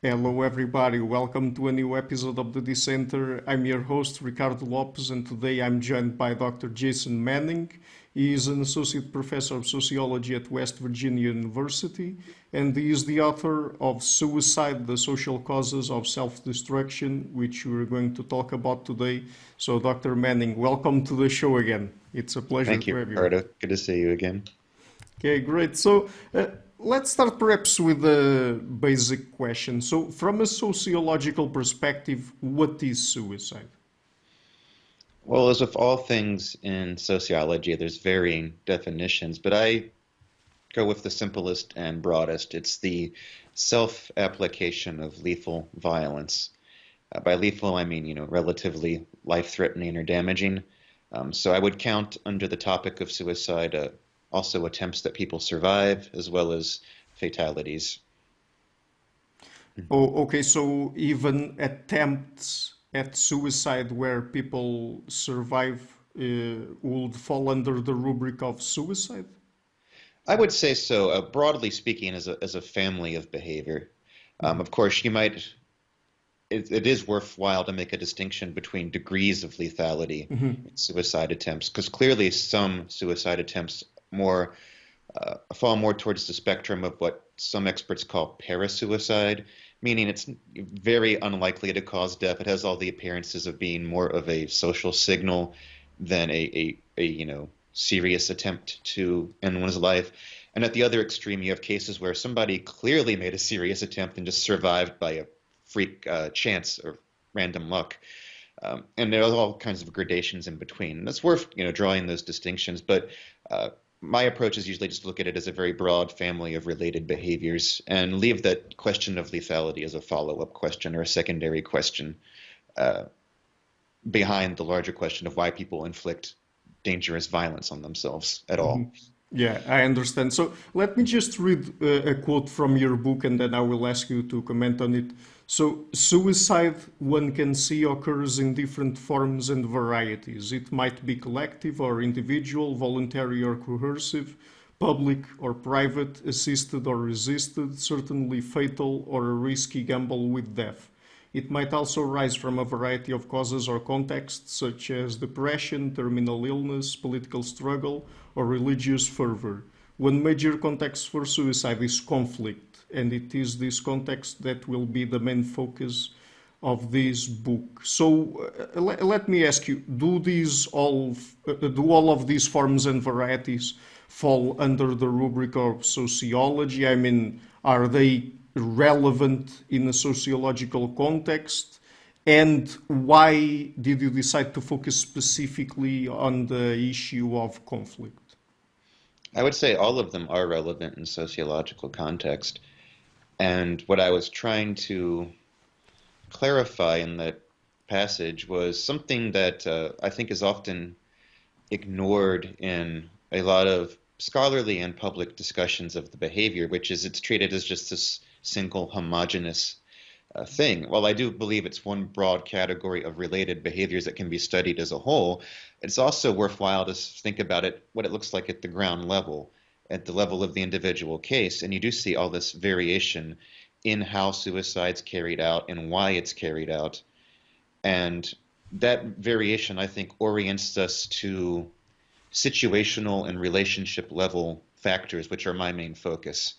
Hello, everybody. Welcome to a new episode of the Dissenter. I'm your host, Ricardo Lopes, and today I'm joined by Dr. Jason Manning. He is an Associate Professor of Sociology at West Virginia University, and he is the author of Suicide, the Social Causes of Self-Destruction, which we're going to talk about today. So, Dr. Manning, welcome to the show again. It's a pleasure Thank to you, have you. Ricardo. Good to see you again. Okay, great. So let's start perhaps with a basic question. So, from a sociological perspective, what is suicide? Well, as with all things in sociology, there's varying definitions, but I go with the simplest and broadest. It's the self-application of lethal violence. By lethal, I mean, relatively life-threatening or damaging. So I would count under the topic of suicide also attempts that people survive, as well as fatalities. Oh, okay, so even attempts at suicide where people survive would fall under the rubric of suicide? I would say so, broadly speaking, as a family of behavior. Of course, it is worthwhile to make a distinction between degrees of lethality in suicide attempts, because clearly some suicide attempts fall more towards the spectrum of what some experts call parasuicide, meaning it's very unlikely to cause death. It has all the appearances of being more of a social signal than a serious attempt to end one's life. And at the other extreme, you have cases where somebody clearly made a serious attempt and just survived by a freak chance or random luck. And there are all kinds of gradations in between. And it's worth drawing those distinctions, but my approach is usually just to look at it as a very broad family of related behaviors and leave that question of lethality as a follow-up question or a secondary question behind the larger question of why people inflict dangerous violence on themselves at all. Yeah, I understand. So let me just read a quote from your book and then I will ask you to comment on it. So, suicide, one can see, occurs in different forms and varieties. It might be collective or individual, voluntary or coercive, public or private, assisted or resisted, certainly fatal or a risky gamble with death. It might also arise from a variety of causes or contexts, such as depression, terminal illness, political struggle, or religious fervor. One major context for suicide is conflict, and it is this context that will be the main focus of this book. So let me ask you: do all of these forms and varieties fall under the rubric of sociology? I mean, are they relevant in a sociological context? And why did you decide to focus specifically on the issue of conflict? I would say all of them are relevant in sociological context. And what I was trying to clarify in that passage was something that I think is often ignored in a lot of scholarly and public discussions of the behavior, which is it's treated as just this single homogeneous thing. While I do believe it's one broad category of related behaviors that can be studied as a whole, it's also worthwhile to think about what it looks like at the ground level, at the level of the individual case. And you do see all this variation in how suicide's carried out and why it's carried out. And that variation, I think, orients us to situational and relationship level factors, which are my main focus.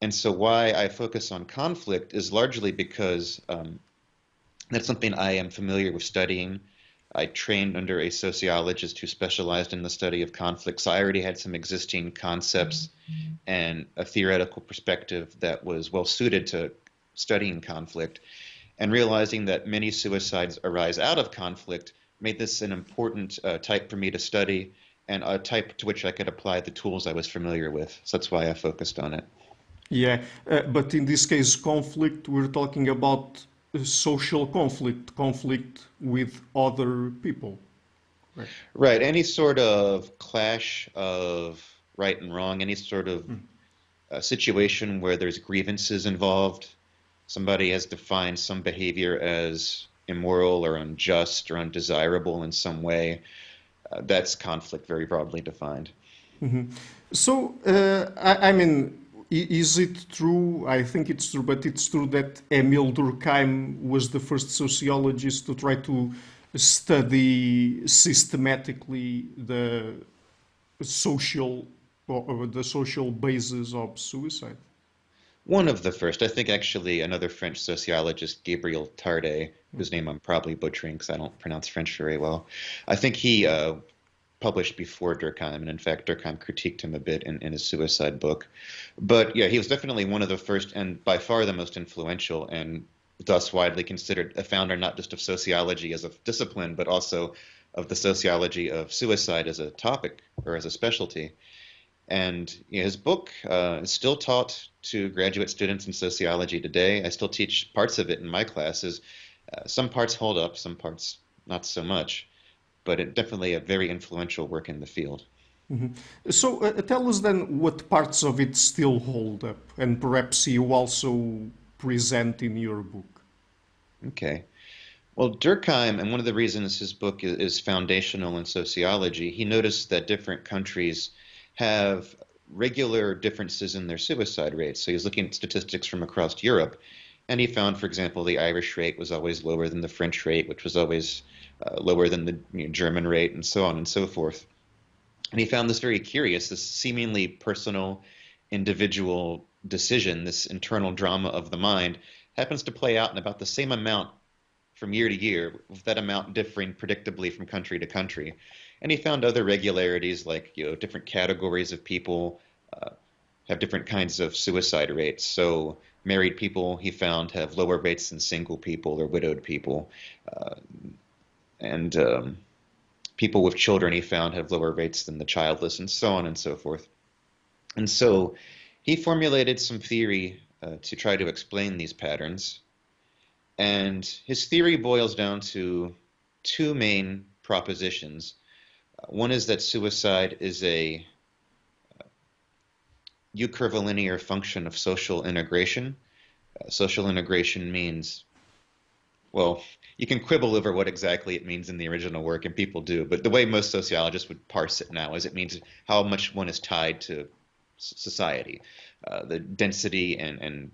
And so why I focus on conflict is largely because that's something I am familiar with studying. I trained under a sociologist who specialized in the study of conflict, so I already had some existing concepts and a theoretical perspective that was well suited to studying conflict. And realizing that many suicides arise out of conflict made this an important type for me to study and a type to which I could apply the tools I was familiar with. So that's why I focused on it. Yeah, but in this case, conflict, we're talking about social conflict with other people. Right. Right. Any sort of clash of right and wrong, any sort of situation where there's grievances involved, somebody has defined some behavior as immoral or unjust or undesirable in some way, that's conflict very broadly defined. So, I mean, Is it true? I think it's true, but it's true that Émile Durkheim was the first sociologist to try to study systematically social or the social basis of suicide. One of the first, I think actually another French sociologist, Gabriel Tarde, whose name I'm probably butchering because I don't pronounce French very well. I think he published before Durkheim, and in fact, Durkheim critiqued him a bit in his suicide book. But yeah, he was definitely one of the first and by far the most influential, and thus widely considered a founder not just of sociology as a discipline, but also of the sociology of suicide as a topic or as a specialty. And his book is still taught to graduate students in sociology today. I still teach parts of it in my classes. Some parts hold up, some parts not so much, but it definitely a very influential work in the field. So tell us then what parts of it still hold up, and perhaps you also present in your book. Okay. Well, Durkheim, and one of the reasons his book is foundational in sociology, he noticed that different countries have regular differences in their suicide rates. So he was looking at statistics from across Europe, and he found, for example, the Irish rate was always lower than the French rate, which was always lower than the German rate, and so on and so forth. And he found this very curious, this seemingly personal, individual decision, this internal drama of the mind, happens to play out in about the same amount from year to year, with that amount differing predictably from country to country. And he found other regularities, like different categories of people have different kinds of suicide rates. So married people, he found, have lower rates than single people or widowed people, and people with children, he found, have lower rates than the childless, and so on and so forth. And so he formulated some theory to try to explain these patterns. And his theory boils down to two main propositions. One is that suicide is a U-curvilinear function of social integration. Social integration means, well, you can quibble over what exactly it means in the original work, and people do, but the way most sociologists would parse it now is it means how much one is tied to society, the density and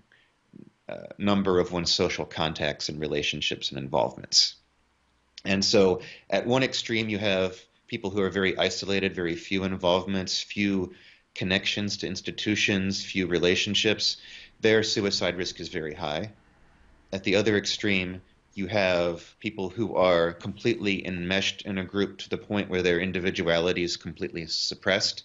number of one's social contacts and relationships and involvements. And so at one extreme, you have people who are very isolated, very few involvements, few connections to institutions, few relationships. Their suicide risk is very high. At the other extreme, you have people who are completely enmeshed in a group to the point where their individuality is completely suppressed.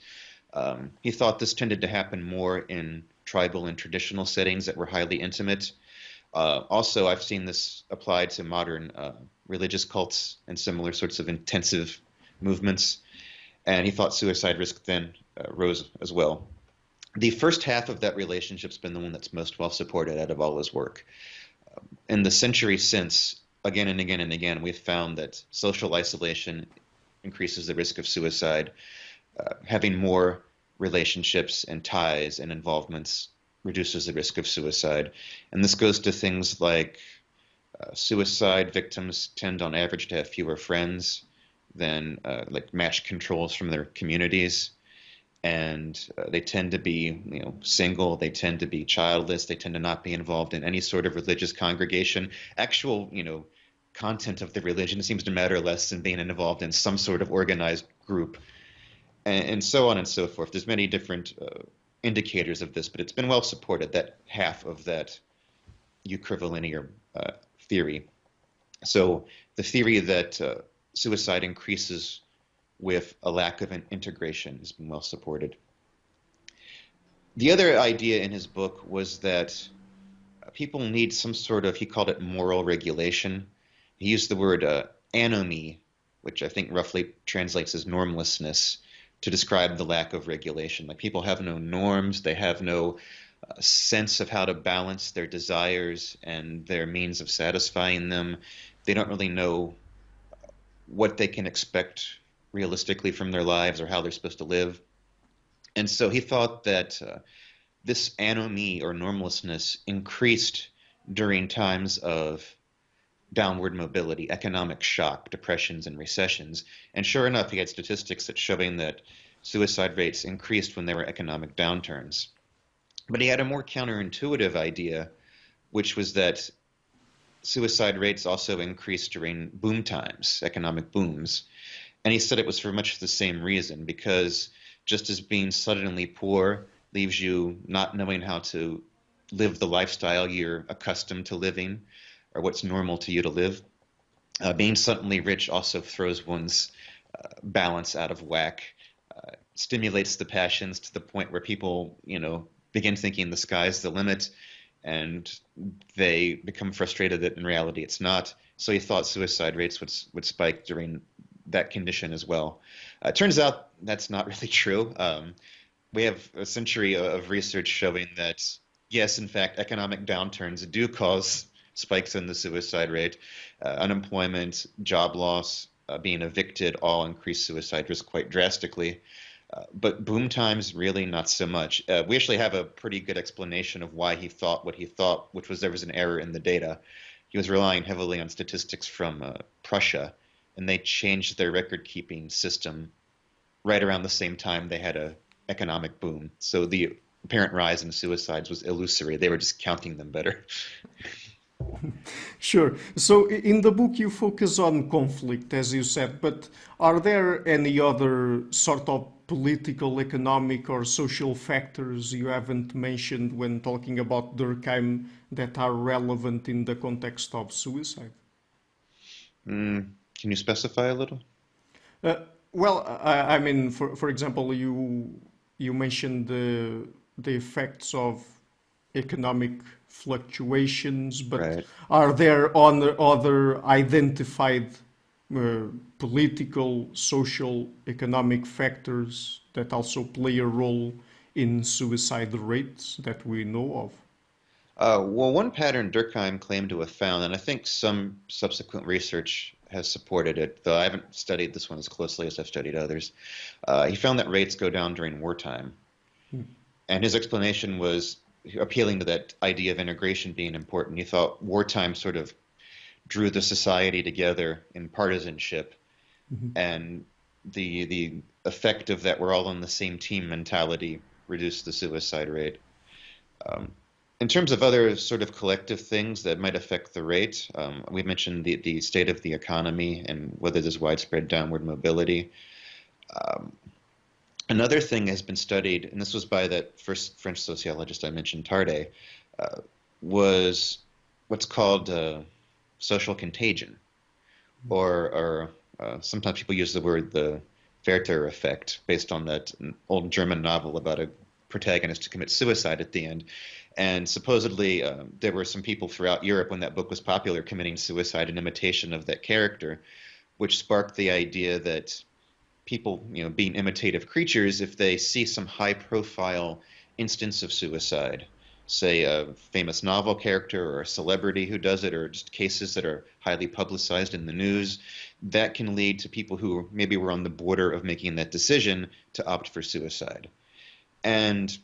He thought this tended to happen more in tribal and traditional settings that were highly intimate. Also, I've seen this applied to modern religious cults and similar sorts of intensive movements, and he thought suicide risk then rose as well. The first half of that relationship's been the one that's most well supported out of all his work. In the century since, again and again and again, we've found that social isolation increases the risk of suicide. Having more relationships and ties and involvements reduces the risk of suicide. And this goes to things like suicide victims tend on average to have fewer friends than like match controls from their communities. And they tend to be single, they tend to be childless, they tend to not be involved in any sort of religious congregation. Actual content of the religion seems to matter less than being involved in some sort of organized group, and so on and so forth. There's many different indicators of this, but it's been well supported, that half of that U-curvilinear theory. So the theory that suicide increases with a lack of an integration has been well supported. The other idea in his book was that people need some sort of, he called it moral regulation. He used the word anomie, which I think roughly translates as normlessness, to describe the lack of regulation. Like people have no norms, they have no sense of how to balance their desires and their means of satisfying them. They don't really know what they can expect realistically from their lives or how they're supposed to live. And so he thought that this anomie or normlessness increased during times of downward mobility, economic shock, depressions, and recessions. And sure enough, he had statistics that showing that suicide rates increased when there were economic downturns. But he had a more counterintuitive idea, which was that suicide rates also increased during boom times, economic booms. And he said it was for much the same reason, because just as being suddenly poor leaves you not knowing how to live the lifestyle you're accustomed to living or what's normal to you to live, being suddenly rich also throws one's balance out of whack, stimulates the passions to the point where people, begin thinking the sky's the limit, and they become frustrated that in reality it's not. So he thought suicide rates would spike during that condition as well. Turns out that's not really true. We have a century of research showing that, yes, in fact, economic downturns do cause spikes in the suicide rate. Unemployment, job loss, being evicted all increase suicide risk quite drastically. But boom times, really not so much. We actually have a pretty good explanation of why he thought what he thought, which was there was an error in the data. He was relying heavily on statistics from Prussia, and they changed their record-keeping system right around the same time they had a economic boom. So the apparent rise in suicides was illusory. They were just counting them better. Sure. So in the book you focus on conflict, as you said, but are there any other sort of political, economic, or social factors you haven't mentioned when talking about Durkheim that are relevant in the context of suicide? Can you specify a little? Uh, I mean, for example, you mentioned the effects of economic fluctuations, but Right. are there other identified political, social, economic factors that also play a role in suicide rates that we know of? Well, one pattern Durkheim claimed to have found, and I think some subsequent research has supported it, though I haven't studied this one as closely as I've studied others. He found that rates go down during wartime. And his explanation was appealing to that idea of integration being important. He thought wartime sort of drew the society together in partisanship, and the effect of that we're all on the same team mentality reduced the suicide rate. Um, in terms of other sort of collective things that might affect the rate, we mentioned the state of the economy and whether there's widespread downward mobility. Um, Another thing has been studied, and this was by that first French sociologist I mentioned, Tarde, was what's called social contagion, or sometimes people use the word the Werther effect, based on that old German novel about a protagonist who commits suicide at the end. And supposedly there were some people throughout Europe when that book was popular committing suicide in imitation of that character, which sparked the idea that people, being imitative creatures, if they see some high-profile instance of suicide, say a famous novel character or a celebrity who does it, or just cases that are highly publicized in the news, that can lead to people who maybe were on the border of making that decision to opt for suicide. And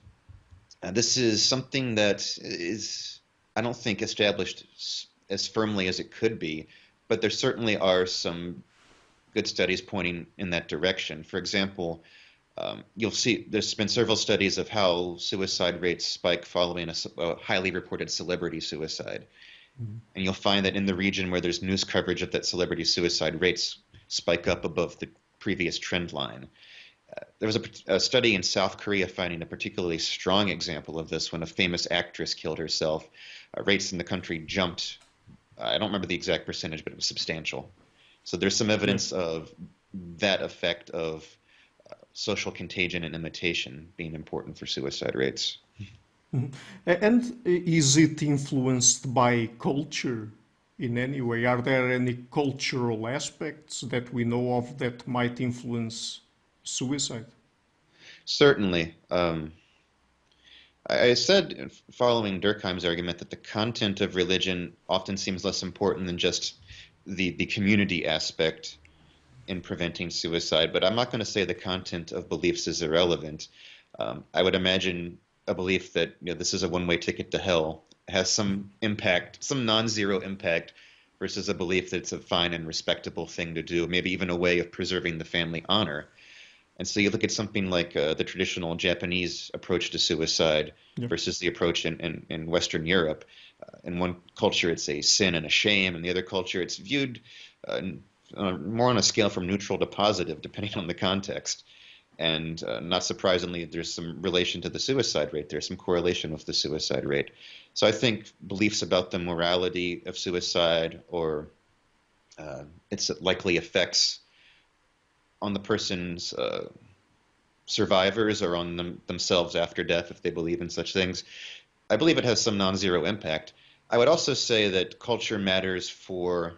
this is something that is, I don't think, established as firmly as it could be, but there certainly are some good studies pointing in that direction. For example, you'll see there's been several studies of how suicide rates spike following a highly reported celebrity suicide. And you'll find that in the region where there's news coverage of that celebrity suicide, rates spike up above the previous trend line. There was a study in South Korea finding a particularly strong example of this when a famous actress killed herself. Rates in the country jumped. I don't remember the exact percentage, but it was substantial. So there's some evidence of that effect of social contagion and imitation being important for suicide rates. And is it influenced by culture in any way? Are there any cultural aspects that we know of that might influence suicide? Certainly. I said, following Durkheim's argument, that the content of religion often seems less important than just the community aspect in preventing suicide, but I'm not going to say the content of beliefs is irrelevant. I would imagine a belief that this is a one-way ticket to hell has some impact, some non-zero impact, versus a belief that it's a fine and respectable thing to do, maybe even a way of preserving the family honor. And so you look at something like the traditional Japanese approach to suicide Yeah. versus the approach in Western Europe. In one culture, it's a sin and a shame. In the other culture, it's viewed more on a scale from neutral to positive, depending on the context. And not surprisingly, there's some relation to the suicide rate. There's some correlation with the suicide rate. So I think beliefs about the morality of suicide or its likely effects on the person's survivors or on themselves after death, if they believe in such things, I believe it has some non-zero impact. I would also say that culture matters for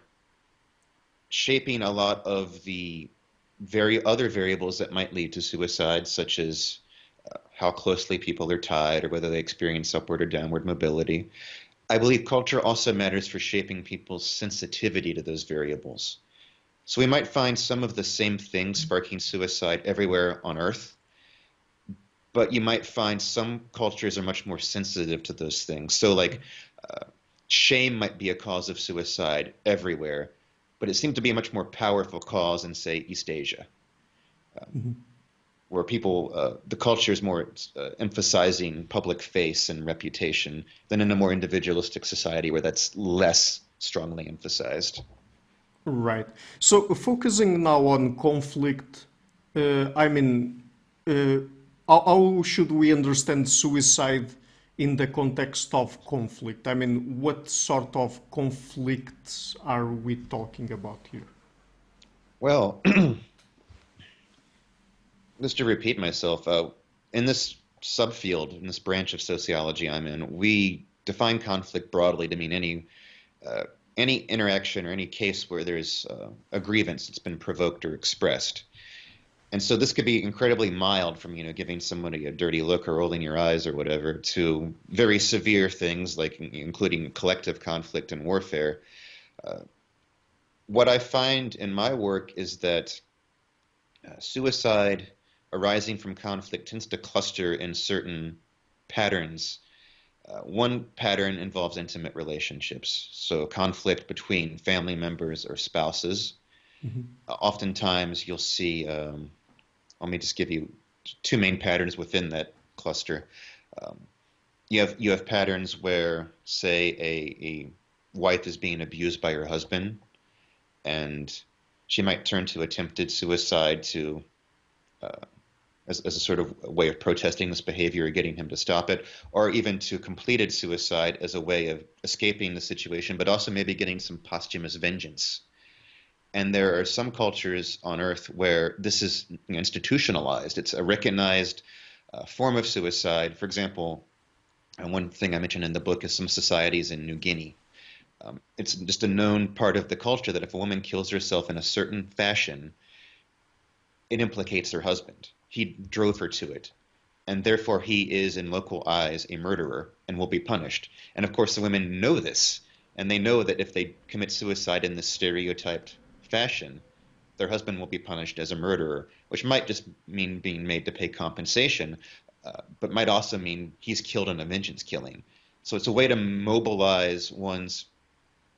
shaping a lot of the other variables that might lead to suicide, such as how closely people are tied or whether they experience upward or downward mobility. I believe culture also matters for shaping people's sensitivity to those variables. So we might find some of the same things sparking suicide everywhere on Earth, but you might find some cultures are much more sensitive to those things. So like shame might be a cause of suicide everywhere, but it seemed to be a much more powerful cause in, say, East Asia, where people, the culture is more emphasizing public face and reputation than in a more individualistic society where that's less strongly emphasized. Right. So focusing now on conflict, I mean, uh, how should we understand suicide in the context of conflict? I mean, what sort of conflicts are we talking about here? Well, just to repeat myself, in this subfield, in this branch of sociology I'm in, we define conflict broadly to mean any interaction or any case where there's a grievance that's been provoked or expressed. And so this could be incredibly mild from, giving somebody a dirty look or rolling your eyes or whatever to very severe things like including collective conflict and warfare. What I find in my work is that suicide arising from conflict tends to cluster in certain patterns. One pattern involves intimate relationships, so conflict between family members or spouses. Oftentimes you'll see, let me just give you two main patterns within that cluster. Um, you have patterns where, say, a wife is being abused by her husband, and she might turn to attempted suicide to as a sort of way of protesting this behavior or getting him to stop it, or even to completed suicide as a way of escaping the situation, but also maybe getting some posthumous vengeance. And there are some cultures on Earth where this is institutionalized. It's a recognized form of suicide. For example, one thing I mentioned in the book is some societies in New Guinea. It's just a known part of the culture that if a woman kills herself in a certain fashion, it implicates her husband. He drove her to it, and therefore he is, in local eyes, a murderer and will be punished. And of course, the women know this, and they know that if they commit suicide in this stereotyped fashion, their husband will be punished as a murderer, which might just mean being made to pay compensation, but might also mean he's killed in a vengeance killing. So it's a way to mobilize one's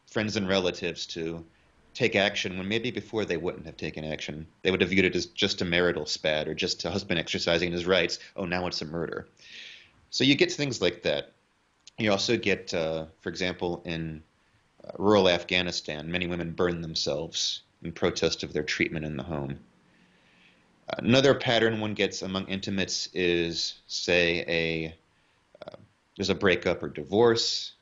friends and relatives to take action when maybe before they wouldn't have taken action. They would have viewed it as just a marital spat or just a husband exercising his rights. Oh, now it's a murder. So you get things like that. You also get, for example, in rural Afghanistan, many women burn themselves in protest of their treatment in the home. Another pattern one gets among intimates is, say, there's a breakup or divorce.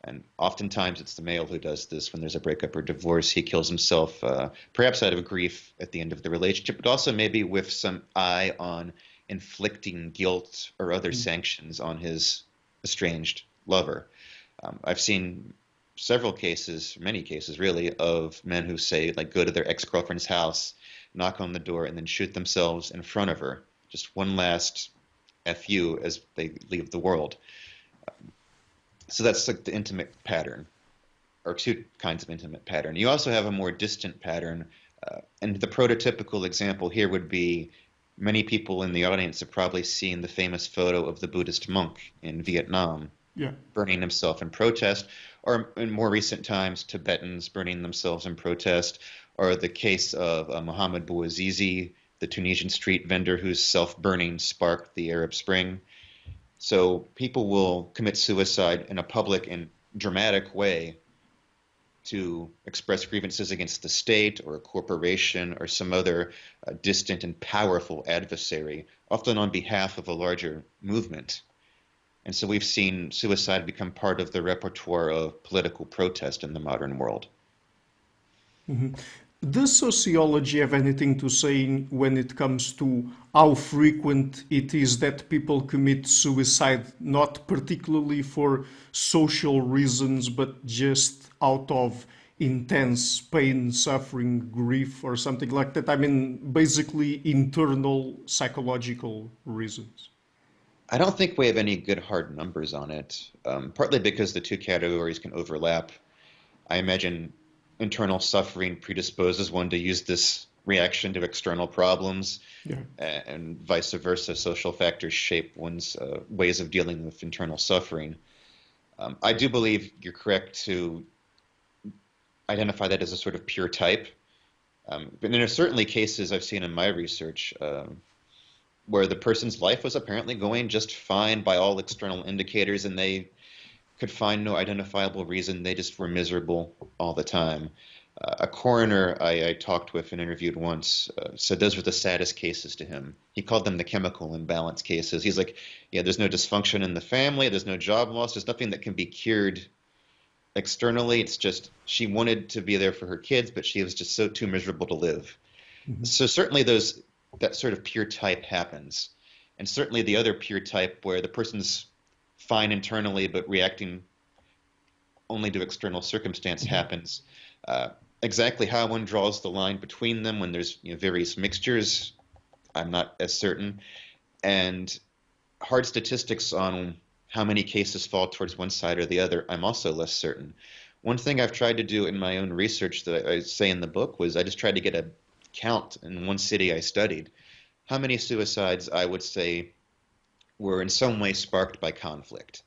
And oftentimes it's the male who does this when there's a breakup or divorce. He kills himself, perhaps out of grief at the end of the relationship, but also maybe with some eye on inflicting guilt or other sanctions on his estranged lover. I've seen several cases, many cases really, of men who say, like, go to their ex-girlfriend's house, knock on the door, and then shoot themselves in front of her. Just one last FU as they leave the world. So that's like the intimate pattern, or two kinds of intimate pattern. You also have a more distant pattern, and the prototypical example here would be many people in the audience have probably seen the famous photo of the Buddhist monk in Vietnam burning himself in protest, or in more recent times, Tibetans burning themselves in protest, or the case of Muhammad Bouazizi, the Tunisian street vendor whose self-burning sparked the Arab Spring. So people will commit suicide in a public and dramatic way to express grievances against the state or a corporation or some other distant and powerful adversary, often on behalf of a larger movement. And so we've seen suicide become part of the repertoire of political protest in the modern world. Does sociology have anything to say when it comes to how frequent it is that people commit suicide, not particularly for social reasons, but just out of intense pain, suffering, grief, or something like that? I mean, basically internal psychological reasons. I don't think we have any good hard numbers on it, partly because the two categories can overlap. I imagine internal suffering predisposes one to use this reaction to external problems, Yeah. and vice versa. Social factors shape one's ways of dealing with internal suffering. I do believe you're correct to identify that as a sort of pure type. But there are certainly cases I've seen in my research where the person's life was apparently going just fine by all external indicators, and they could find no identifiable reason. They just were miserable all the time. A coroner I talked with and interviewed once said those were the saddest cases to him. He called them the chemical imbalance cases. He's like, yeah, there's no dysfunction in the family, there's no job loss, there's nothing that can be cured externally. It's just she wanted to be there for her kids, but she was just so too miserable to live. So certainly that sort of pure type happens. And certainly the other pure type where the person's fine internally but reacting only to external circumstance happens. Exactly how one draws the line between them when there's various mixtures, I'm not as certain. And hard statistics on how many cases fall towards one side or the other, I'm also less certain. One thing I've tried to do in my own research that I say in the book was I just tried to get a count in one city I studied. How many suicides I would say were in some way sparked by conflict,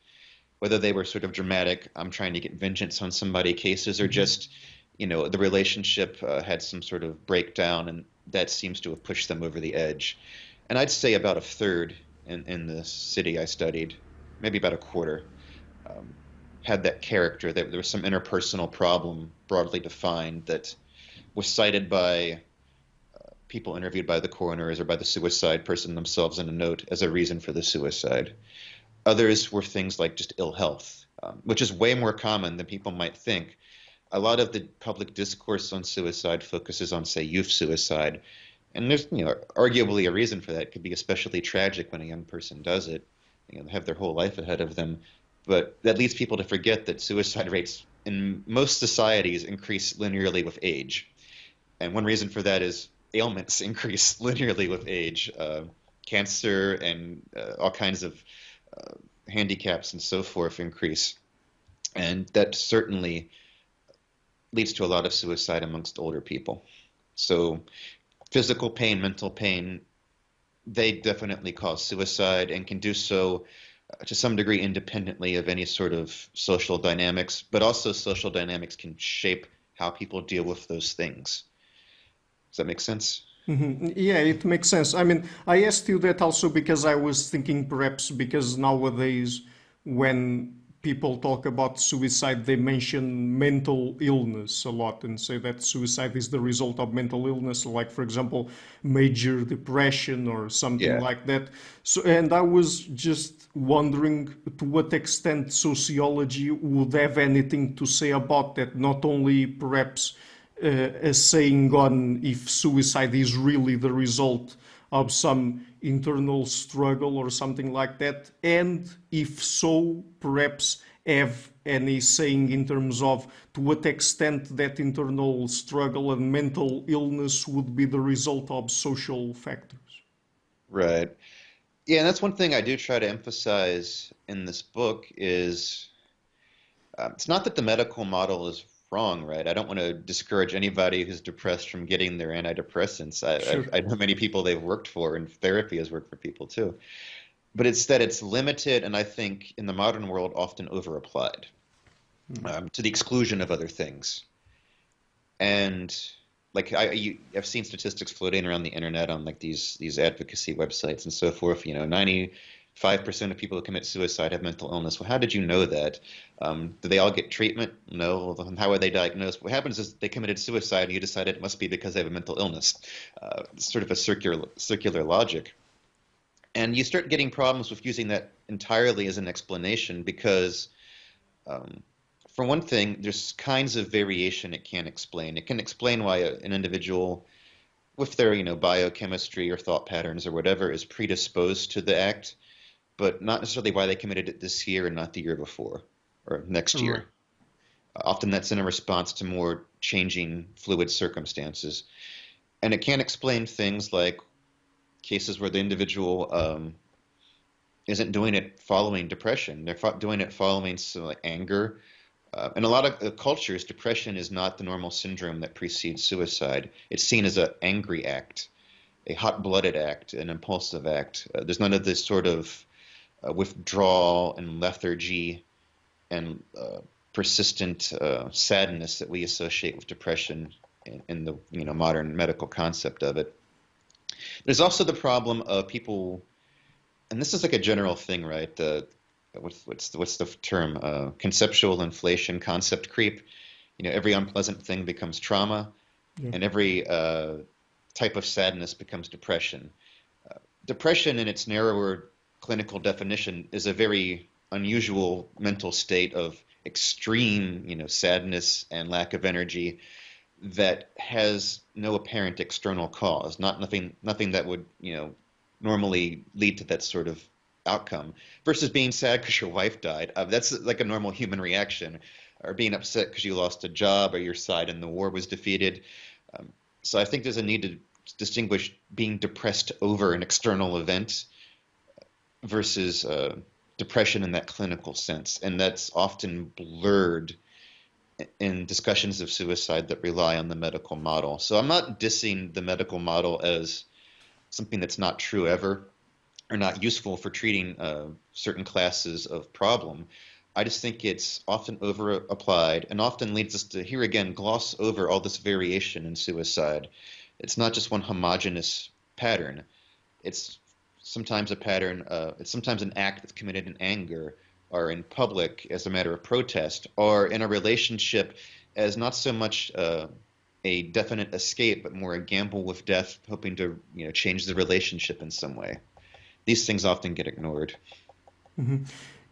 whether they were sort of dramatic, I'm trying to get vengeance on somebody cases, or just, the relationship had some sort of breakdown and that seems to have pushed them over the edge. And I'd say about a third in the city I studied, maybe about a quarter, had that character, that there was some interpersonal problem broadly defined that was cited by people interviewed by the coroners or by the suicide person themselves in a note as a reason for the suicide. Others were things like just ill health, which is way more common than people might think. A lot of the public discourse on suicide focuses on, say, youth suicide. And there's, arguably a reason for that. It could be especially tragic when a young person does it. They have their whole life ahead of them. But that leads people to forget that suicide rates in most societies increase linearly with age. And one reason for that is ailments increase linearly with age. Cancer and all kinds of handicaps and so forth increase. And that certainly leads to a lot of suicide amongst older people. So physical pain, mental pain, they definitely cause suicide and can do so to some degree independently of any sort of social dynamics, but also social dynamics can shape how people deal with those things. Does that make sense? Yeah, it makes sense. I mean, I asked you that also because I was thinking perhaps because nowadays when people talk about suicide, they mention mental illness a lot and say that suicide is the result of mental illness, like, for example, major depression or something Yeah. like that. So, and I was just wondering to what extent sociology would have anything to say about that, not only perhaps a saying on if suicide is really the result of some internal struggle or something like that, and if so, perhaps have any saying in terms of to what extent that internal struggle and mental illness would be the result of social factors. Right. Yeah, and that's one thing I do try to emphasize in this book is it's not that the medical model is wrong, right? I don't want to discourage anybody who's depressed from getting their antidepressants. Sure. I know many people they've worked for, and therapy has worked for people too. But it's that it's limited, and I think in the modern world often overapplied to the exclusion of other things. And like I've seen statistics floating around the internet on like these advocacy websites and so forth. 95% of people who commit suicide have mental illness. Well, how did you know that? Do they all get treatment? No. Well, how are they diagnosed? What happens is they committed suicide and you decided it must be because they have a mental illness. It's sort of a circular logic. And you start getting problems with using that entirely as an explanation because um, for one thing, there's kinds of variation it can explain. It can explain why an individual with their, biochemistry or thought patterns or whatever is predisposed to the act, but not necessarily why they committed it this year and not the year before or next Right. year. Often that's in a response to more changing fluid circumstances. And it can explain things like cases where the individual isn't doing it following depression. They're doing it following like anger. In a lot of cultures, depression is not the normal syndrome that precedes suicide. It's seen as an angry act, a hot-blooded act, an impulsive act. There's none of this sort of withdrawal and lethargy and persistent sadness that we associate with depression in the modern medical concept of it. There's also the problem of people, and this is like a general thing, right? What's the term? Conceptual inflation, concept creep. Every unpleasant thing becomes trauma, Yeah. and every type of sadness becomes depression. Depression, in its narrower clinical definition, is a very unusual mental state of extreme, sadness and lack of energy that has no apparent external cause, nothing that would, normally lead to that sort of outcome, versus being sad because your wife died. That's like a normal human reaction, or being upset because you lost a job or your side in the war was defeated. So I think there's a need to distinguish being depressed over an external event versus depression in that clinical sense, and that's often blurred in discussions of suicide that rely on the medical model. So I'm not dissing the medical model as something that's not true ever or not useful for treating certain classes of problem. I just think it's often over applied and often leads us to, here again, gloss over all this variation in suicide. It's not just one homogeneous pattern. It's sometimes a pattern, it's sometimes an act that's committed in anger or in public as a matter of protest, or in a relationship as not so much a definite escape, but more a gamble with death, hoping to change the relationship in some way. These things often get ignored.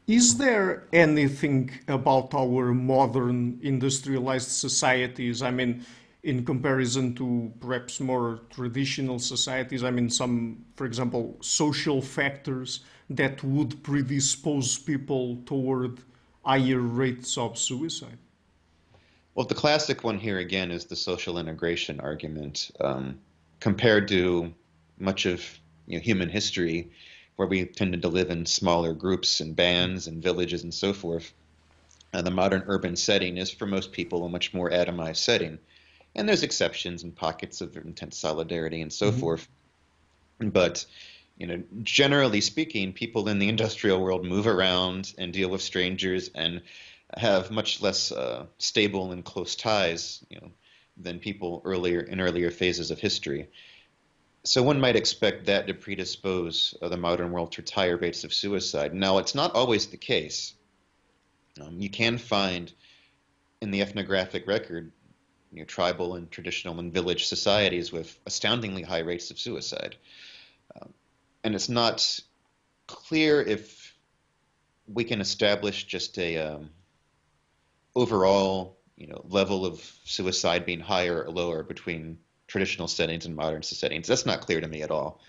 Is there anything about our modern industrialized societies, I mean, in comparison to perhaps more traditional societies, I mean, some, for example, social factors that would predispose people toward higher rates of suicide? Well, the classic one here again is the social integration argument. Compared to much of human history, where we tended to live in smaller groups and bands and villages and so forth, the modern urban setting is for most people a much more atomized setting. And there's exceptions and pockets of intense solidarity and so Mhm. forth. But generally speaking, people in the industrial world move around and deal with strangers and have much less stable and close ties, than people earlier phases of history. So one might expect that to predispose the modern world to higher rates of suicide. Now, it's not always the case. You can find in the ethnographic record, tribal and traditional and village societies with astoundingly high rates of suicide. Um, and it's not clear if we can establish just a overall, level of suicide being higher or lower between traditional settings and modern settings. That's not clear to me at all.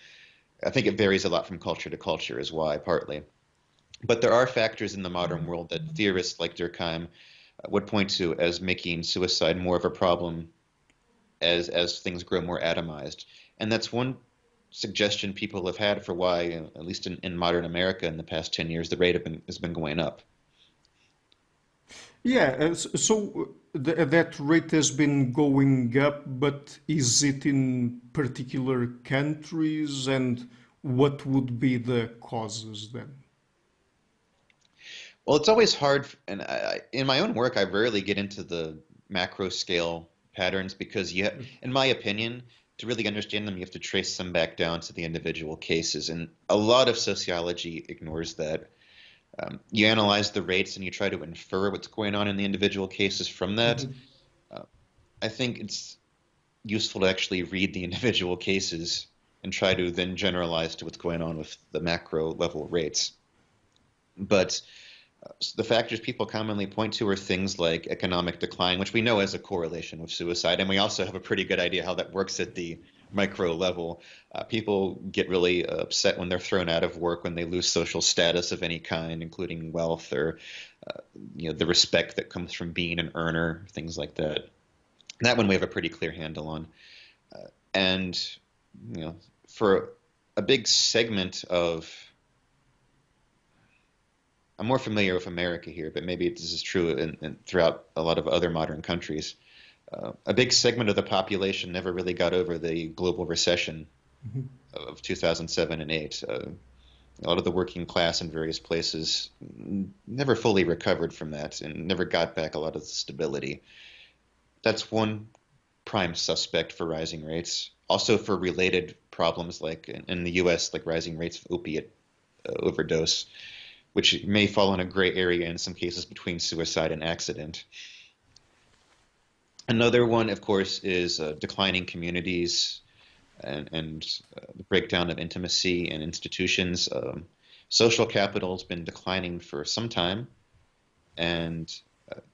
I think it varies a lot from culture to culture, is why, partly. But there are factors in the modern world that theorists like Durkheim would point to as making suicide more of a problem as things grow more atomized. And that's one suggestion people have had for why, at least in modern America in the past 10 years, the rate has been going up. Yeah, so that rate has been going up, but is it in particular countries, and what would be the causes then? Well, it's always hard, and in my own work, I rarely get into the macro scale patterns because in my opinion, to really understand them, you have to trace them back down to the individual cases. And a lot of sociology ignores that. You analyze the rates and you try to infer what's going on in the individual cases from that. Mhm. Uh, I think it's useful to actually read the individual cases and try to then generalize to what's going on with the macro level rates. But the factors people commonly point to are things like economic decline, which we know has a correlation with suicide, and we also have a pretty good idea how that works at the micro level. People get really upset when they're thrown out of work, when they lose social status of any kind, including wealth or the respect that comes from being an earner, things like that. That one we have a pretty clear handle on. And for a big segment of I'm more familiar with America here, but maybe this is true throughout a lot of other modern countries. A big segment of the population never really got over the global recession Mhm. of 2007 and 8. A lot of the working class in various places never fully recovered from that and never got back a lot of the stability. That's one prime suspect for rising rates. Also for related problems like in the US, like rising rates of opiate overdose, which may fall in a gray area in some cases between suicide and accident. Another one, of course, is declining communities and the breakdown of intimacy and institutions. Social capital has been declining for some time, and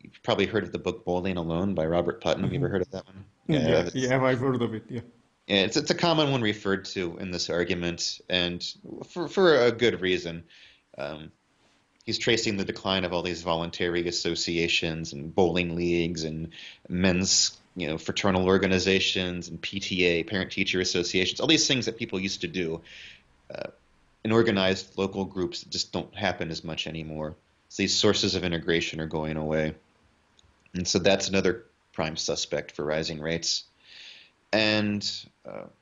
you've probably heard of the book Bowling Alone by Robert Putnam. Have you ever Mhm. heard of that one? Yeah, Yeah, yeah, I've heard of it. Yeah. yeah, it's a common one referred to in this argument, and for a good reason. Um, he's tracing the decline of all these voluntary associations and bowling leagues and men's fraternal organizations and PTA, parent-teacher associations, all these things that people used to do uh, in organized local groups that just don't happen as much anymore. So these sources of integration are going away. And so that's another prime suspect for rising rates. And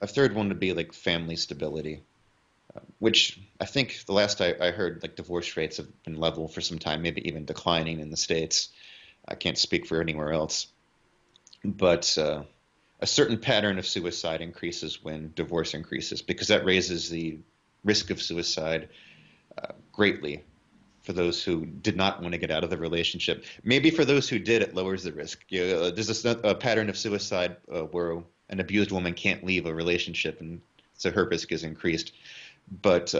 a third one would be like family stability, which I think the last I heard, like divorce rates have been level for some time, maybe even declining in the States. I can't speak for anywhere else. But a certain pattern of suicide increases when divorce increases because that raises the risk of suicide greatly for those who did not want to get out of the relationship. Maybe for those who did, it lowers the risk. There's a pattern of suicide where an abused woman can't leave a relationship, and so her risk is increased. But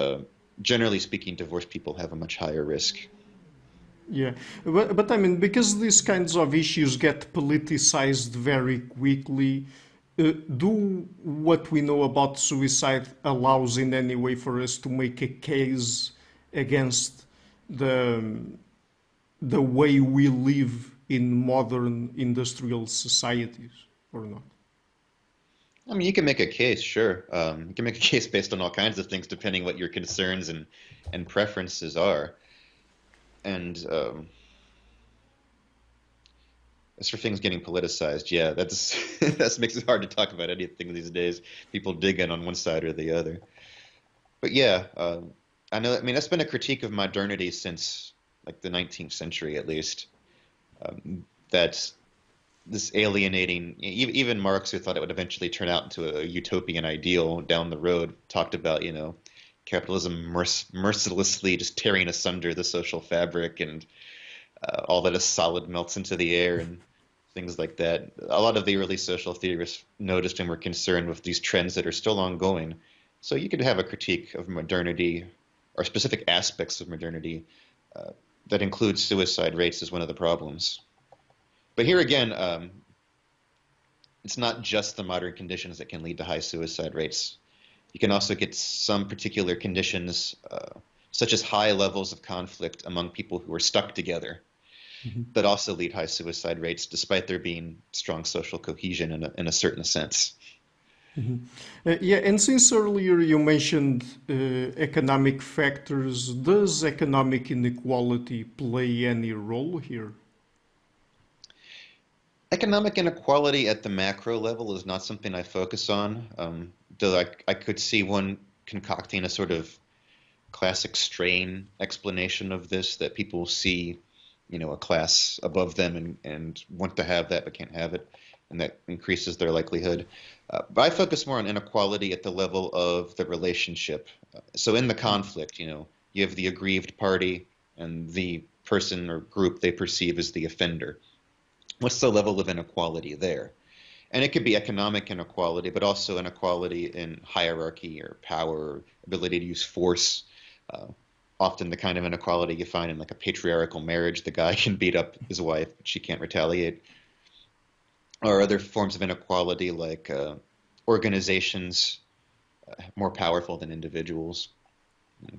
generally speaking, divorced people have a much higher risk. Yeah, but I mean, because these kinds of issues get politicized very quickly, do what we know about suicide allows in any way for us to make a case against the the way we live in modern industrial societies or not? I mean, you can make a case, sure. You can make a case based on all kinds of things, depending what your concerns and preferences are. And as for things getting politicized, yeah, that's that makes it hard to talk about anything these days. People dig in on one side or the other. But yeah, I know. I mean, that's been a critique of modernity since like the 19th century, at least. That this alienating, even Marx, who thought it would eventually turn out into a utopian ideal down the road, talked about, capitalism mercilessly just tearing asunder the social fabric and all that is solid melts into the air and things like that. A lot of the early social theorists noticed and were concerned with these trends that are still ongoing. So you could have a critique of modernity or specific aspects of modernity uh, that includes suicide rates as one of the problems. But here again, it's not just the modern conditions that can lead to high suicide rates. You can also get some particular conditions, such as high levels of conflict among people who are stuck together, that also lead high suicide rates, despite there being strong social cohesion in a certain sense. Yeah, and since earlier you mentioned economic factors, does economic inequality play any role here? Economic inequality at the macro level is not something I focus on, though I could see one concocting a sort of classic strain explanation of this that people see a class above them and want to have that but can't have it, and that increases their likelihood. But I focus more on inequality at the level of the relationship. So in the conflict, you have the aggrieved party and the person or group they perceive as the offender. What's the level of inequality there? And it could be economic inequality, but also inequality in hierarchy or power, or ability to use force. Uh, Often the kind of inequality you find in like a patriarchal marriage, the guy can beat up his wife, but she can't retaliate. Or other forms of inequality like organizations more powerful than individuals.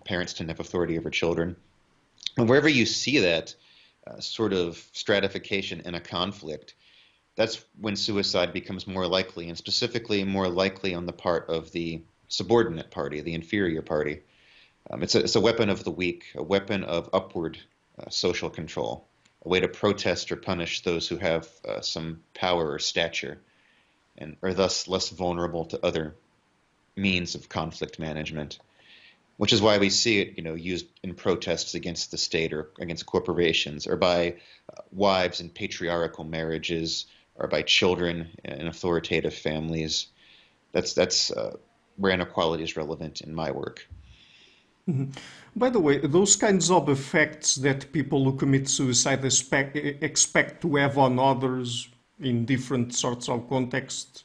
Parents tend to have authority over children. And wherever you see that sort of stratification in a conflict, that's when suicide becomes more likely, and specifically more likely on the part of the subordinate party, the inferior party. It's a weapon of the weak, a weapon of upward social control, a way to protest or punish those who have some power or stature and are thus less vulnerable to other means of conflict management, which is why we see it, used in protests against the state or against corporations, or by wives in patriarchal marriages, or by children in authoritative families. That's where inequality is relevant in my work. By the way, those kinds of effects that people who commit suicide expect to have on others in different sorts of contexts,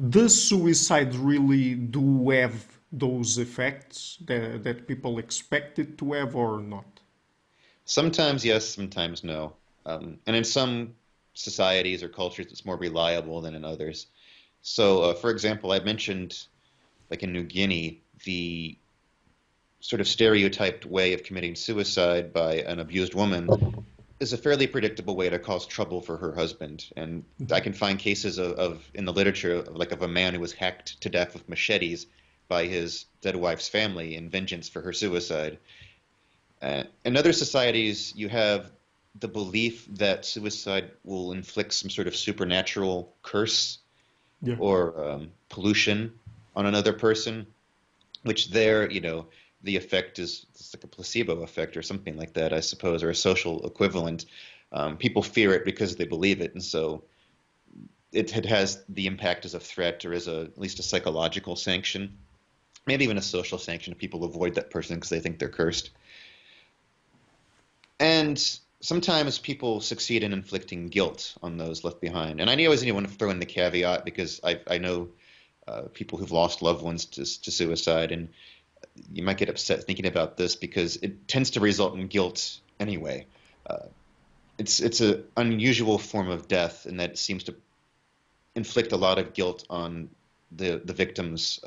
does suicide really do have those effects that people expect it to have or not? Sometimes yes, sometimes no. And in some societies or cultures, it's more reliable than in others. So, for example, I mentioned, like in New Guinea, the sort of stereotyped way of committing suicide by an abused woman is a fairly predictable way to cause trouble for her husband. And I can find cases of in the literature, like of a man who was hacked to death with machetes by his dead wife's family in vengeance for her suicide. In other societies, you have the belief that suicide will inflict some sort of supernatural curse Yeah. or pollution on another person, which there, the effect is it's like a placebo effect or something like that, I suppose, or a social equivalent. People fear it because they believe it, and so it has the impact as a threat or as at least a psychological sanction, maybe even a social sanction. People avoid that person because they think they're cursed. And sometimes people succeed in inflicting guilt on those left behind. And I always want to throw in the caveat because I know people who've lost loved ones to suicide, and you might get upset thinking about this because it tends to result in guilt anyway. It's an unusual form of death in that it seems to inflict a lot of guilt on the victim's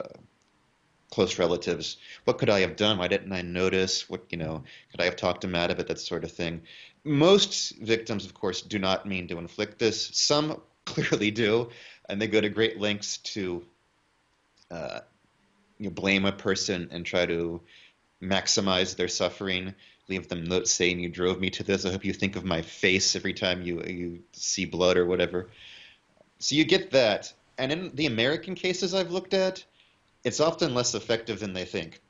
close relatives. What could I have done? Why didn't I notice? Could I have talked him out of it? That sort of thing. Most victims, of course, do not mean to inflict this. Some clearly do, and they go to great lengths to blame a person and try to maximize their suffering, leave them notes saying, "You drove me to this. I hope you think of my face every time you see blood," or whatever. So you get that. And in the American cases I've looked at, it's often less effective than they think.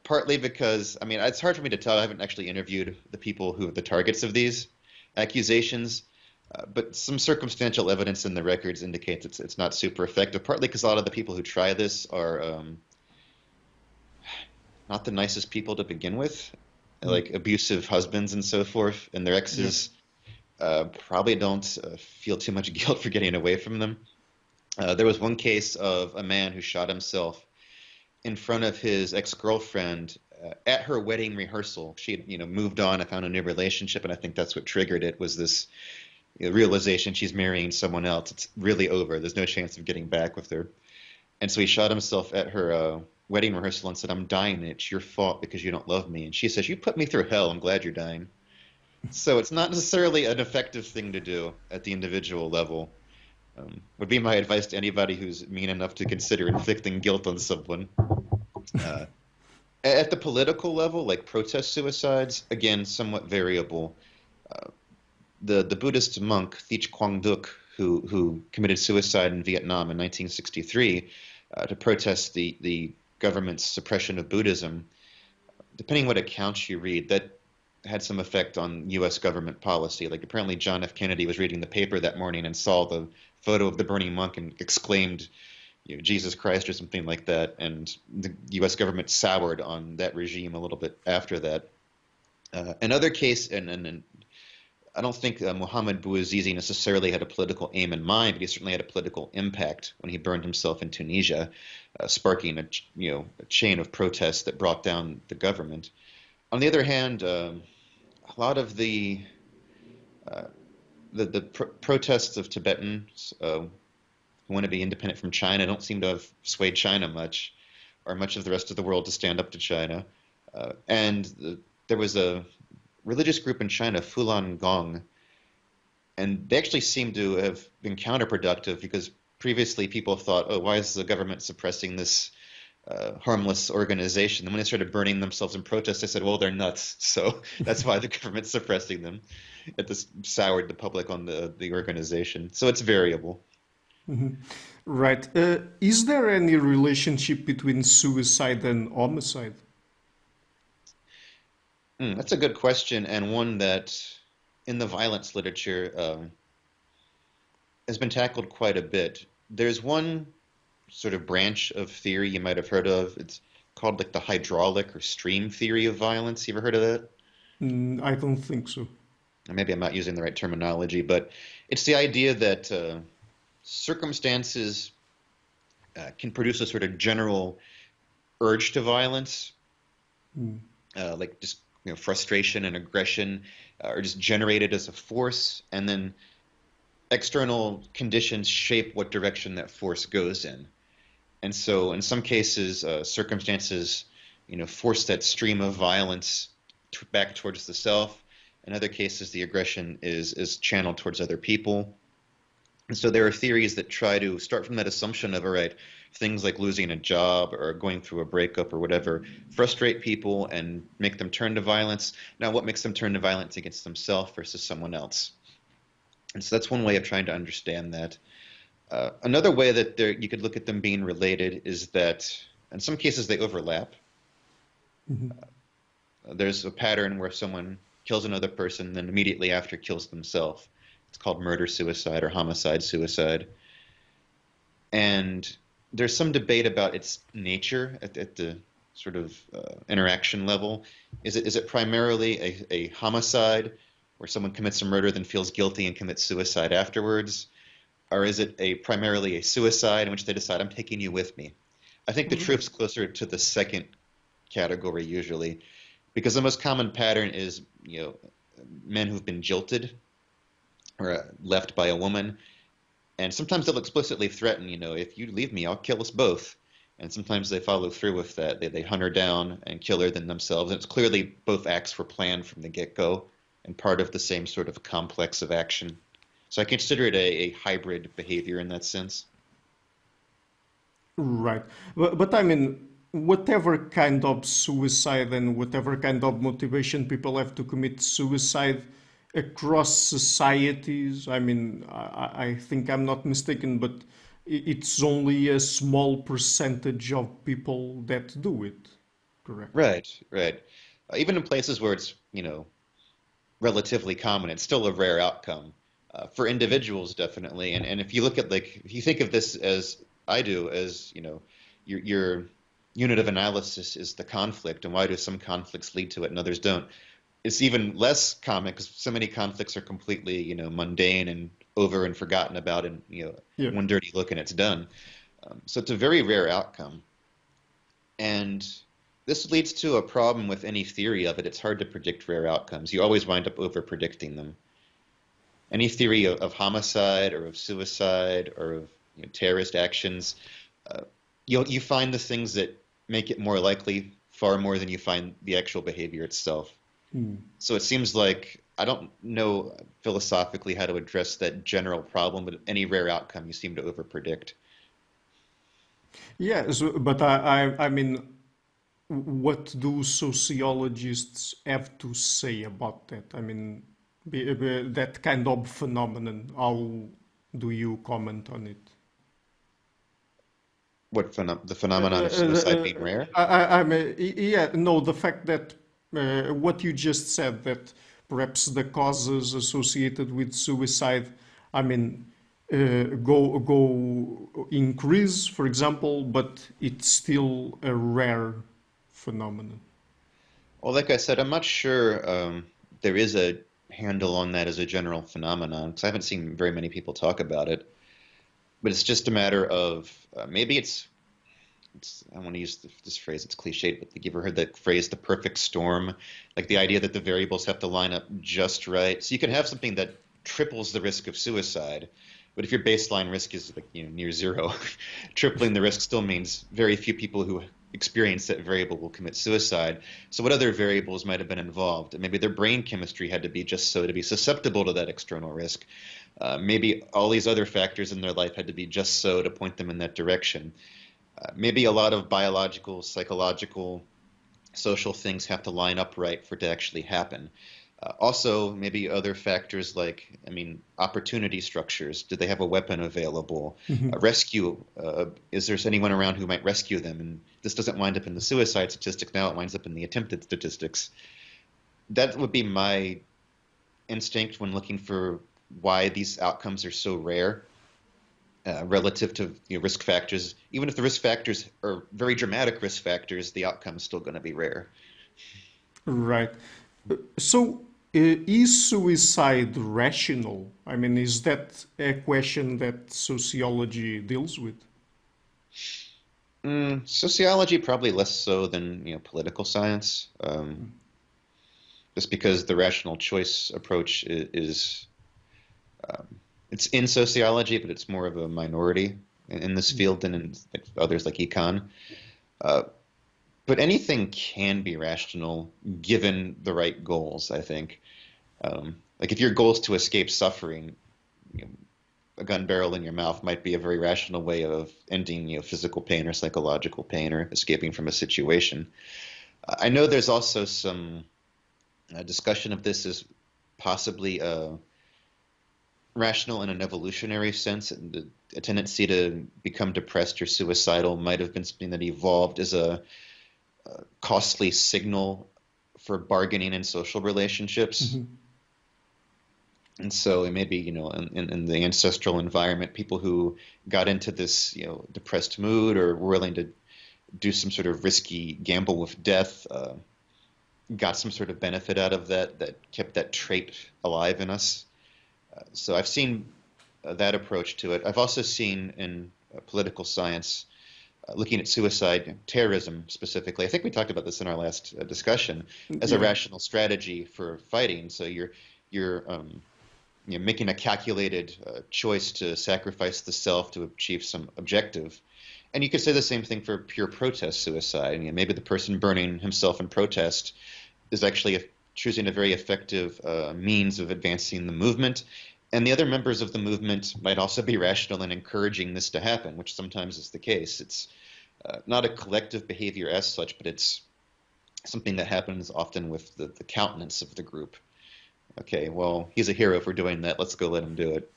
Partly because, it's hard for me to tell. I haven't actually interviewed the people who are the targets of these accusations, but some circumstantial evidence in the records indicates it's not super effective, partly because a lot of the people who try this are not the nicest people to begin with, like abusive husbands and so forth, and their exes probably don't feel too much guilt for getting away from them. There was one case of a man who shot himself in front of his ex-girlfriend at her wedding rehearsal. She had, moved on and found a new relationship, and I think that's what triggered it, was this realization she's marrying someone else. It's really over. There's no chance of getting back with her. And so he shot himself at her wedding rehearsal and said, "I'm dying, and it's your fault because you don't love me." And she says, "You put me through hell. I'm glad you're dying." So it's not necessarily an effective thing to do at the individual level. Would be my advice to anybody who's mean enough to consider inflicting guilt on someone. At the political level, like protest suicides, again, somewhat variable. The Buddhist monk Thich Quang Duc, who committed suicide in Vietnam in 1963 to protest the government's suppression of Buddhism, depending what accounts you read, that had some effect on U.S. government policy. Like apparently John F. Kennedy was reading the paper that morning and saw the photo of the burning monk and exclaimed, Jesus Christ or something like that. And the U.S. government soured on that regime a little bit after that. Another case, and I don't think Mohammed Bouazizi necessarily had a political aim in mind, but he certainly had a political impact when he burned himself in Tunisia, sparking a chain of protests that brought down the government. On the other hand, a lot of uh, the protests of Tibetans who want to be independent from China don't seem to have swayed China much, or much of the rest of the world to stand up to China. There was a religious group in China, Falun Gong, and they actually seem to have been counterproductive because previously people thought, oh, why is the government suppressing this harmless organization? And when they started burning themselves in protest, they said, well, they're nuts. So that's why the government's suppressing them. It just soured the public on the organization. So it's variable. Mhm. Right. Is there any relationship between suicide and homicide? That's a good question, and one that in the violence literature has been tackled quite a bit. There's one sort of branch of theory you might have heard of. It's called like the hydraulic or stream theory of violence. You ever heard of that? I don't think so. Or maybe I'm not using the right terminology, but it's the idea that circumstances can produce a sort of general urge to violence, Mm. like just frustration and aggression, are just generated as a force, and then external conditions shape what direction that force goes in. And so, in some cases, circumstances, force that stream of violence back towards the self. In other cases, the aggression is channeled towards other people. And so there are theories that try to start from that assumption of, all right, things like losing a job or going through a breakup or whatever frustrate people and make them turn to violence. Now, what makes them turn to violence against themselves versus someone else? And so that's one way of trying to understand that. Another way that you could look at them being related is that in some cases they overlap. Mhm. There's a pattern where someone kills another person, then immediately after kills themselves. It's called murder-suicide or homicide-suicide. And there's some debate about its nature at the sort of interaction level. Is it primarily a homicide where someone commits a murder, then feels guilty and commits suicide afterwards? Or is it primarily a suicide in which they decide, I'm taking you with me? I think the truth's closer to the second category usually, because the most common pattern is, men who've been jilted or left by a woman, and sometimes they'll explicitly threaten, if you leave me, I'll kill us both. And sometimes they follow through with that. They hunt her down and kill her themselves. And it's clearly both acts were planned from the get-go and part of the same sort of complex of action. So I consider it a hybrid behavior in that sense. Right. But I mean, whatever kind of suicide and whatever kind of motivation people have to commit suicide across societies, I mean, I think I'm not mistaken, but it's only a small percentage of people that do it. Correct. Right, right. Even in places where it's, relatively common, it's still a rare outcome. For individuals, definitely. And if you look at if you think of this as I do, as, your unit of analysis is the conflict, and why do some conflicts lead to it and others don't? It's even less common because so many conflicts are completely, mundane and over and forgotten about, and, Yeah. one dirty look and it's done. So it's a very rare outcome. And this leads to a problem with any theory of it. It's hard to predict rare outcomes. You always wind up over predicting them. Any theory of homicide or of suicide or of terrorist actions, uh, you find the things that make it more likely far more than you find the actual behavior itself. Hmm. So it seems like I don't know philosophically how to address that general problem, but any rare outcome you seem to overpredict. Yes, but I mean, what do sociologists have to say about that? I mean, that kind of phenomenon, how do you comment on it? The phenomenon of suicide being rare? I mean, yeah, no, the fact that what you just said, that perhaps the causes associated with suicide, I mean, go increase, for example, but it's still a rare phenomenon. Well, like I said, I'm not sure there is a handle on that as a general phenomenon because I haven't seen very many people talk about it. But it's just a matter of maybe it's I want to use this phrase, it's cliched, but you ever heard that phrase, the perfect storm? Like the idea that the variables have to line up just right. So you can have something that triples the risk of suicide, but if your baseline risk is like, near zero, tripling the risk still means very few people who experience that variable will commit suicide. So what other variables might have been involved? Maybe their brain chemistry had to be just so to be susceptible to that external risk. Maybe all these other factors in their life had to be just so to point them in that direction. Maybe a lot of biological, psychological, social things have to line up right for it to actually happen. Also, maybe other factors like, opportunity structures. Do they have a weapon available? Rescue. Is there anyone around who might rescue them? And this doesn't wind up in the suicide statistics. Now it winds up in the attempted statistics. That would be my instinct when looking for why these outcomes are so rare relative to risk factors. Even if the risk factors are very dramatic risk factors, the outcome is still going to be rare. Right. So, is suicide rational? I mean, is that a question that sociology deals with? Sociology probably less so than political science, just because the rational choice approach is it's in sociology, but it's more of a minority in this field than in others like econ. But anything can be rational given the right goals, I think. Like if your goal is to escape suffering, a gun barrel in your mouth might be a very rational way of ending physical pain or psychological pain or escaping from a situation. I know there's also some discussion of this as possibly rational in an evolutionary sense. A tendency to become depressed or suicidal might have been something that evolved as a costly signal for bargaining in social relationships. And so it may be, in the ancestral environment, people who got into this, depressed mood or were willing to do some sort of risky gamble with death, got some sort of benefit out of that kept that trait alive in us. So I've seen that approach to it. I've also seen in political science, looking at suicide, terrorism specifically. I think we talked about this in our last discussion as a rational strategy for fighting. So you're making a calculated choice to sacrifice the self to achieve some objective. And you could say the same thing for pure protest suicide. Maybe the person burning himself in protest is actually choosing a very effective means of advancing the movement. And the other members of the movement might also be rational in encouraging this to happen, which sometimes is the case. It's not a collective behavior as such, but it's something that happens often with the countenance of the group. Okay, well, he's a hero for doing that. Let's go let him do it.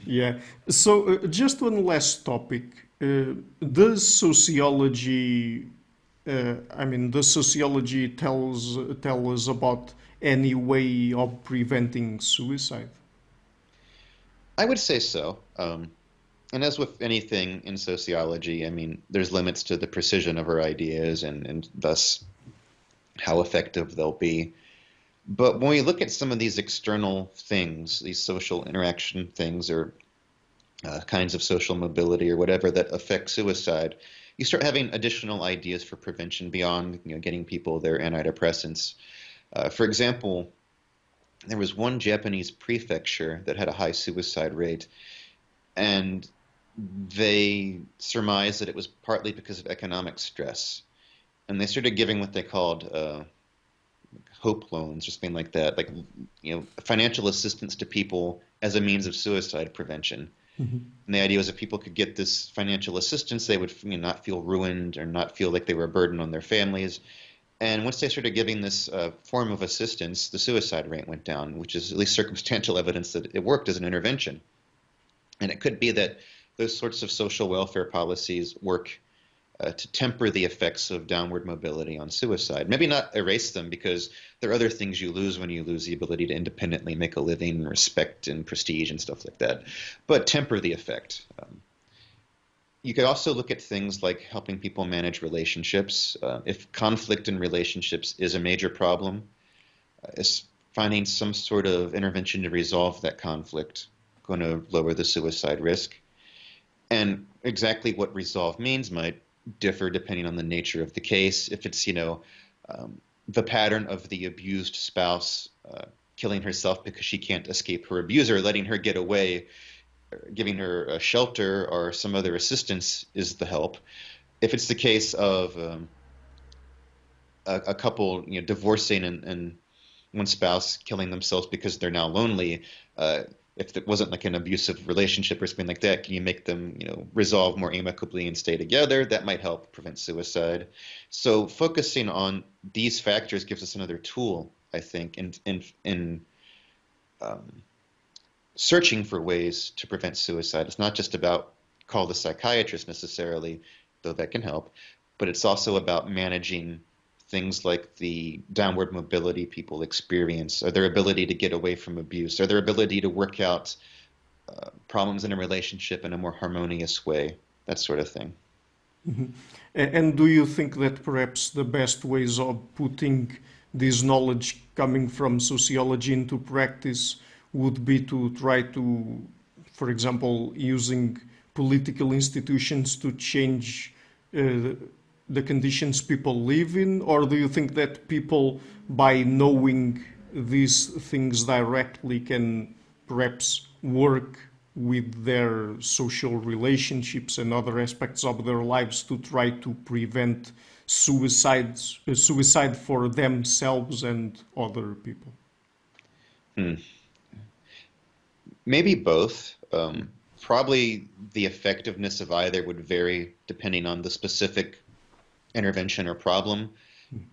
Yeah. So, just one last topic. Does sociology, does sociology tell us about any way of preventing suicide? I would say so. And as with anything in sociology, there's limits to the precision of our ideas and thus how effective they'll be. But when we look at some of these external things, these social interaction things or kinds of social mobility or whatever that affect suicide, you start having additional ideas for prevention beyond getting people their antidepressants. For example, there was one Japanese prefecture that had a high suicide rate, and they surmised that it was partly because of economic stress. And they started giving what they called hope loans or something like that, like financial assistance to people as a means of suicide prevention. And the idea was if people could get this financial assistance, they would not feel ruined or not feel like they were a burden on their families. And once they started giving this form of assistance, the suicide rate went down, which is at least circumstantial evidence that it worked as an intervention. And it could be that those sorts of social welfare policies work to temper the effects of downward mobility on suicide. Maybe not erase them, because there are other things you lose when you lose the ability to independently make a living, respect and prestige and stuff like that, but temper the effect. You could also look at things like helping people manage relationships. If conflict in relationships is a major problem, is finding some sort of intervention to resolve that conflict going to lower the suicide risk? And exactly what resolve means might differ depending on the nature of the case. If it's, the pattern of the abused spouse killing herself because she can't escape her abuser, letting her get away, giving her a shelter or some other assistance is the help. If it's the case of a couple, divorcing and one spouse killing themselves because they're now lonely, if it wasn't like an abusive relationship or something like that, can you make them, resolve more amicably and stay together? That might help prevent suicide. So focusing on these factors gives us another tool, I think, in searching for ways to prevent suicide. It's not just about call the psychiatrist necessarily, though that can help, but it's also about managing things like the downward mobility people experience, or their ability to get away from abuse, or their ability to work out problems in a relationship in a more harmonious way, that sort of thing. And do you think that perhaps the best ways of putting this knowledge coming from sociology into practice would be to try to, for example, using political institutions to change the conditions people live in? Or do you think that people, by knowing these things directly, can perhaps work with their social relationships and other aspects of their lives to try to prevent suicide for themselves and other people? Maybe both. Probably the effectiveness of either would vary depending on the specific intervention or problem,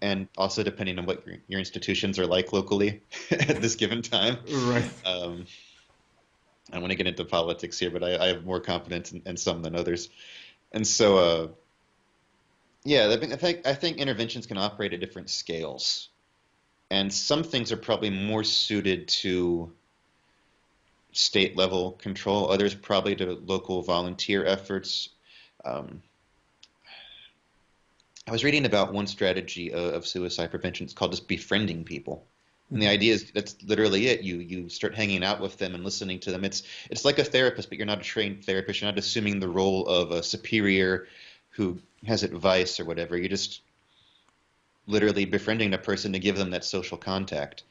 and also depending on what your institutions are like locally at this given time. Right. I don't want to get into politics here, but I have more confidence in some than others. And so, yeah, I think interventions can operate at different scales. And some things are probably more suited to state level control, others probably to local volunteer efforts. I was reading about one strategy of suicide prevention. It's called just befriending people. And the idea is that's literally it. You start hanging out with them and listening to them. It's like a therapist, but you're not a trained therapist. You're not assuming the role of a superior who has advice or whatever. You're just literally befriending a person to give them that social contact.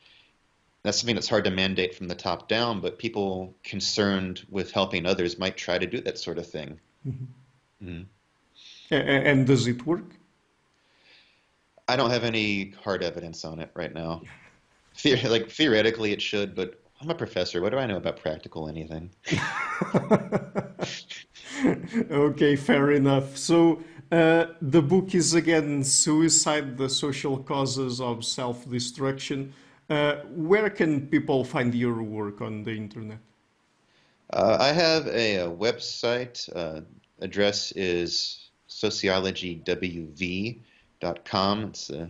That's something that's hard to mandate from the top down, but people concerned with helping others might try to do that sort of thing. And does it work? I don't have any hard evidence on it right now. Theoretically, it should, but I'm a professor. What do I know about practical anything? Okay, fair enough. So the book is again Suicide, the Social Causes of Self-Destruction. Where can people find your work on the internet? I have a website. Address is sociologywv.com. It's the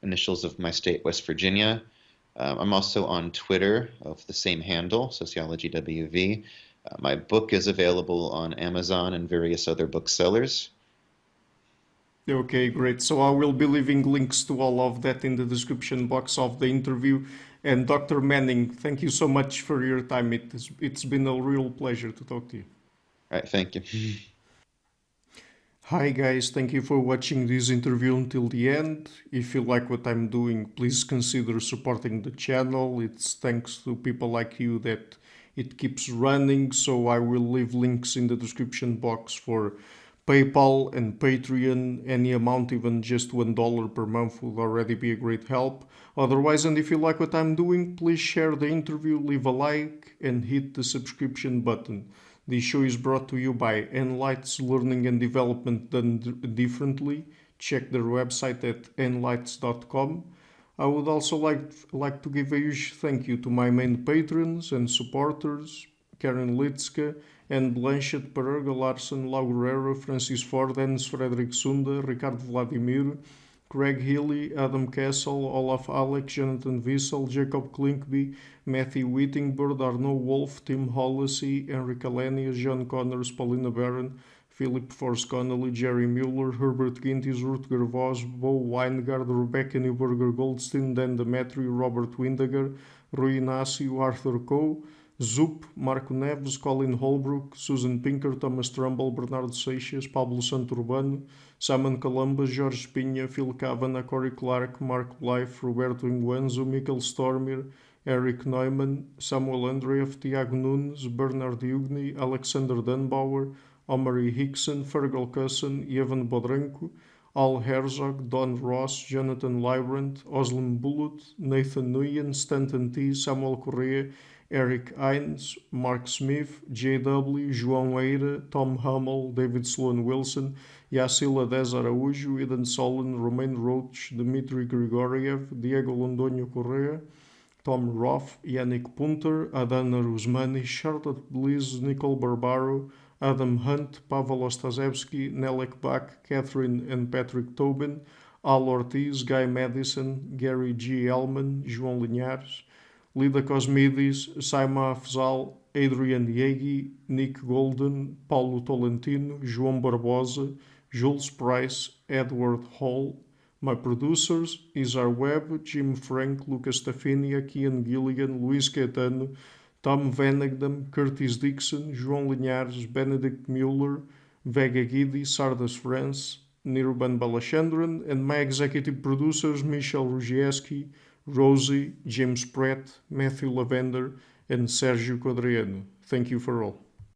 initials of my state, West Virginia. I'm also on Twitter of the same handle, sociologywv. My book is available on Amazon and various other booksellers. Okay, great. So I will be leaving links to all of that in the description box of the interview. And Dr. Manning, thank you so much for your time. It's been a real pleasure to talk to you. All right, thank you. Hi guys, thank you for watching this interview until the end. If you like what I'm doing, please consider supporting the channel. It's thanks to people like you that it keeps running, so I will leave links in the description box for PayPal and Patreon. Any amount, even just $1 per month, would already be a great help. Otherwise, and if you like what I'm doing, please share the interview, leave a like, and hit the subscription button. This show is brought to you by Enlights Learning and Development Done Differently. Check their website at enlights.com. I would also like to give a huge thank you to my main patrons and supporters, Karen Litska, Anne Blanchett, Pererga Larson, Lau Guerrero, Francis Ford, Hans Frederick Sunda, Ricardo Vladimir, Craig Healy, Adam Castle, Olaf Alex, Jonathan Wiesel, Jacob Klinkby, Matthew Whittingbird, Arnaud Wolf, Tim Hollesy, Enrique Alenia, John Connors, Paulina Barron, Philip Force Connolly, Jerry Mueller, Herbert Gintis, Rutger Voss, Bo Weingard, Rebecca Newberger Goldstein, Dan Demetri, Robert Windiger, Rui Inácio, Arthur Coe, Zup, Marco Neves, Colin Holbrook, Susan Pinker, Thomas Trumbull, Bernardo Seixas, Pablo Santurbano, Simon Columbus, Jorge Pinha, Phil Kavanagh, Corey Clark, Mark Blythe, Roberto Inguanzo, Michael Stormir, Eric Neumann, Samuel Andreev, Tiago Nunes, Bernard Hughney, Alexander Dunbauer, Omari Hickson, Fergal Cusson, Evan Bodrenko, Al Herzog, Don Ross, Jonathan Librand, Oslem Bullitt, Nathan Nguyen, Stanton T, Samuel Correa, Eric Hines, Mark Smith, J.W., João Eira, Tom Hummel, David Sloan Wilson, Yacila Dez Araújo, Eden Solon, Romain Roach, Dmitry Grigoriev, Diego Londonho Correa, Tom Roth, Yannick Punter, Adana Rusmani, Charlotte Bliss, Nicole Barbaro, Adam Hunt, Pavel Ostaszewski, Nelek Bach, Catherine and Patrick Tobin, Al Ortiz, Guy Madison, Gary G. Ellman, João Linhares, Lida Cosmides, Saima Afzal, Adrian Yegi, Nick Golden, Paulo Tolentino, João Barbosa, Jules Price, Edward Hall. My producers, Isar Webb, Jim Frank, Lucas Tafinia, Kian Gilligan, Luís Caetano, Tom Vanagdam, Curtis Dixon, João Linhares, Benedict Mueller, Vega Guidi, Sardas France, Nirban Balachandran, and my executive producers, Michel Rugieski, Rosie, James Pratt, Matthew Lavender, and Sergio Quadriano. Thank you for all.